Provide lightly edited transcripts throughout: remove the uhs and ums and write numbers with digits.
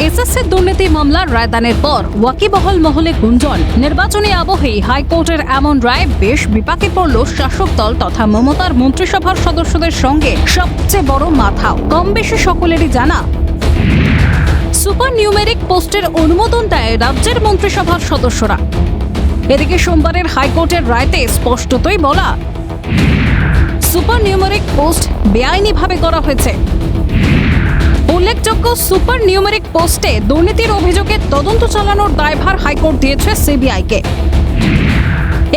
SSC দুর্নীতি মামলার রায়দানের পর ওয়াকিবহাল মহলে গুঞ্জন, নির্বাচনী আবহেই হাইকোর্টের এমন রায় বেশ বিপাকে পড়ল শাসক দল তথা মমতার মন্ত্রিসভার সদস্যদের সঙ্গে সবচেয়ে বড় মাথাও কম বেশি সকলেরই জানা। সুপার নিউমেরিক পোস্টের অনুমোদন দেয় রাজ্যের মন্ত্রিসভার সদস্যরা। এদিকে সোমবারের হাইকোর্টের রায়তে স্পষ্টতই বলা, সুপার নিউমেরিক পোস্ট বেআইনিভাবে করা হয়েছে। উল্লেখযোগ্য, সুপার নিউমেরিক পোস্টে দুর্নীতির অভিযোগে তদন্ত চালানোর দায়ভার হাইকোর্ট দিয়েছে সিবিআইকে।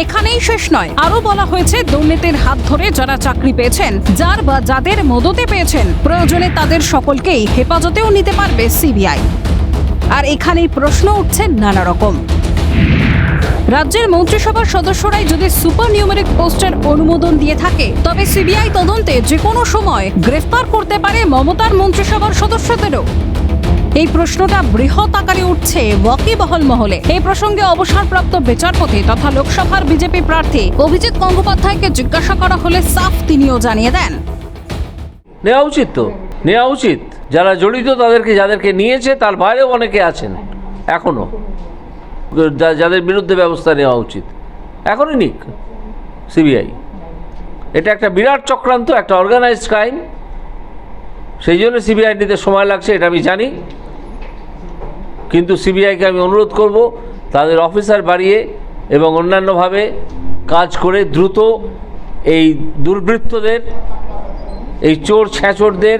এখানেই শেষ নয়, আরও বলা হয়েছে দুর্নীতির হাত ধরে যারা চাকরি পেয়েছেন, যার বা যাদের মদতে পেয়েছেন, প্রয়োজনে তাদের সকলকেই হেফাজতেও নিতে পারবে সিবিআই। আর এখানেই প্রশ্ন উঠছে নানা রকম। রাজ্যের মন্ত্রিসভার সদস্যরাই যদি সুপার নিউমেরিক পোস্টের অনুমোদন দিয়ে থাকে, তবে সিবিআই তদন্তে যে কোনো সময় গ্রেফতার করতে পারে মমতার মন্ত্রিসভার সদস্যদেরও। এই প্রশ্নটা বৃহৎ আকারে উঠছে ওয়াকিবহাল মহলে। এই প্রসঙ্গে অবসরপ্রাপ্ত বিচারপতি তথা লোকসভার বিজেপি প্রার্থী অভিজিৎ গঙ্গোপাধ্যায়কে জিজ্ঞাসা করা হলে সাফ তিনিও জানিয়ে দেন, নেওয়া উচিত, তো নেওয়া উচিত। যারা জড়িত তাদেরকে, যাদেরকে নিয়েছে তার বাইরেও অনেকে আছেন এখনও, যাদের বিরুদ্ধে ব্যবস্থা নেওয়া উচিত, এখনই নিক সিবিআই। এটা একটা বিরাট চক্রান্ত, একটা অর্গানাইজড ক্রাইম। সেই জন্য সিবিআই নিতে সময় লাগছে, এটা আমি জানি। কিন্তু সিবিআইকে আমি অনুরোধ করব তাদের অফিসার বাড়িয়ে এবং অন্যান্যভাবে কাজ করে দ্রুত এই দুর্বৃত্তদের, এই চোর ছ্যাঁচোরদের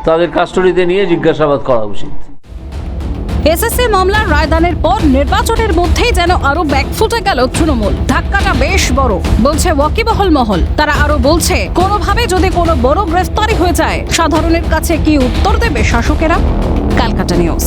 তাদের কাস্টডিতে নিয়ে জিজ্ঞাসাবাদ করা উচিত। এসএসসি মামলার রায়দানের পর নির্বাচনের মধ্যেই যেন আরো ব্যাকফুটে গেল তৃণমূল। ধাক্কাটা বেশ বড় বলছে ওয়াকিবহাল মহল। তারা আরো বলছে, কোনোভাবে যদি কোনো বড় গ্রেফতারি হয়ে যায়, সাধারণের কাছে কি উত্তর দেবে শাসকেরা? ক্যালকাটা নিউজ।